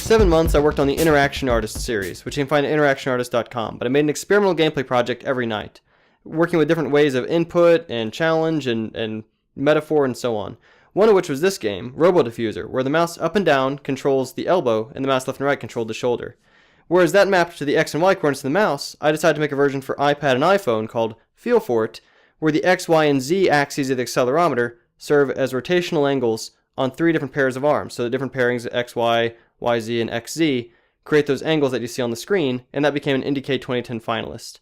7 months, I worked on the Interaction Artist series, which you can find at interactionartist.com, but I made an experimental gameplay project every night, working with different ways of input and challenge and metaphor and so on. One of which was this game, Robo Diffuser, where the mouse up and down controls the elbow and the mouse left and right controlled the shoulder. Whereas that mapped to the X and Y coordinates of the mouse, I decided to make a version for iPad and iPhone called feelforit, where the X, Y, and Z axes of the accelerometer serve as rotational angles on 3 different pairs of arms. So the different pairings of X, Y, YZ, and XZ create those angles that you see on the screen, and that became an IndieCade 2010 finalist.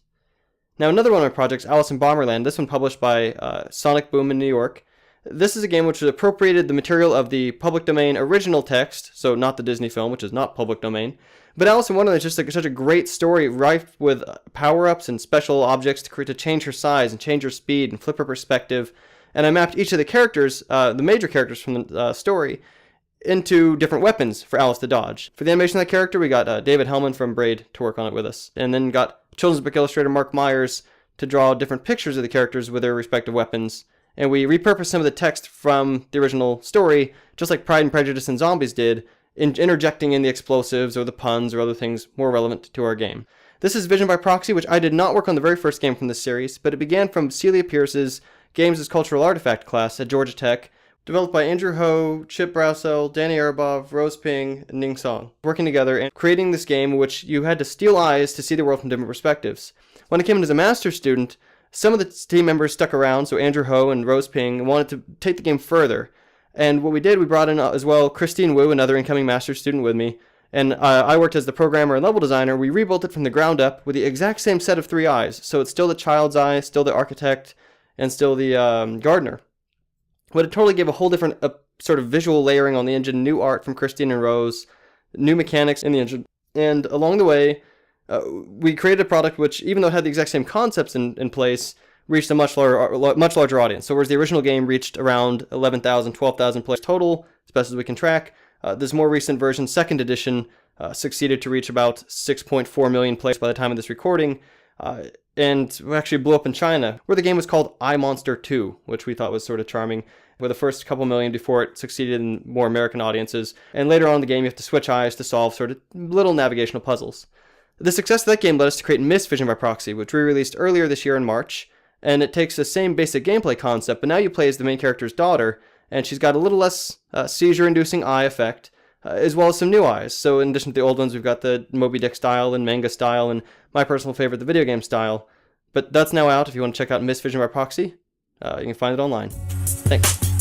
Now another one of my projects, Alice in Bomberland, this one published by Sonic Boom in New York. This is a game which appropriated the material of the public domain original text, so not the Disney film, which is not public domain. But Alice in Wonderland is just such a great story, rife with power-ups and special objects to change her size and change her speed and flip her perspective. And I mapped each of the characters, the major characters from the story, into different weapons for Alice to dodge. For the animation of that character, we got David Hellman from Braid to work on it with us. And then got children's book illustrator Mark Myers to draw different pictures of the characters with their respective weapons. And we repurposed some of the text from the original story, just like Pride and Prejudice and Zombies did, interjecting in the explosives or the puns or other things more relevant to our game. This is Vision by Proxy, which I did not work on the very first game from this series, but it began from Celia Pearce's Games as Cultural Artifact class at Georgia Tech, developed by Andrew Ho, Chip Browsell, Danny Erbov, Rose Ping, and Ning Song, working together and creating this game in which you had to steal eyes to see the world from different perspectives. When I came in as a master's student, some of the team members stuck around, so Andrew Ho and Rose Ping wanted to take the game further. And what we did, we brought in as well Christine Wu, another incoming master's student with me, and I worked as the programmer and level designer. We rebuilt it from the ground up with the exact same set of 3 eyes, so it's still the child's eye, still the architect, and still the gardener. But it totally gave a whole different sort of visual layering on the engine, new art from Christine and Rose, new mechanics in the engine. And along the way, we created a product which, even though it had the exact same concepts in place, reached a much larger audience. So whereas the original game reached around 11,000, 12,000 players total, as best as we can track, this more recent version, 2nd edition, succeeded to reach about 6.4 million players by the time of this recording, and actually blew up in China, where the game was called I Monster 2, which we thought was sort of charming, with the first couple million before it succeeded in more American audiences. And later on in the game, you have to switch eyes to solve sort of little navigational puzzles. The success of that game led us to create Vision by Proxy, which we released earlier this year in March, and it takes the same basic gameplay concept, but now you play as the main character's daughter, and she's got a little less seizure-inducing eye effect, as well as some new eyes. So in addition to the old ones, we've got the Moby Dick style and manga style, and my personal favorite, the video game style. But that's now out. If you want to check out Vision by Proxy, you can find it online. Thanks.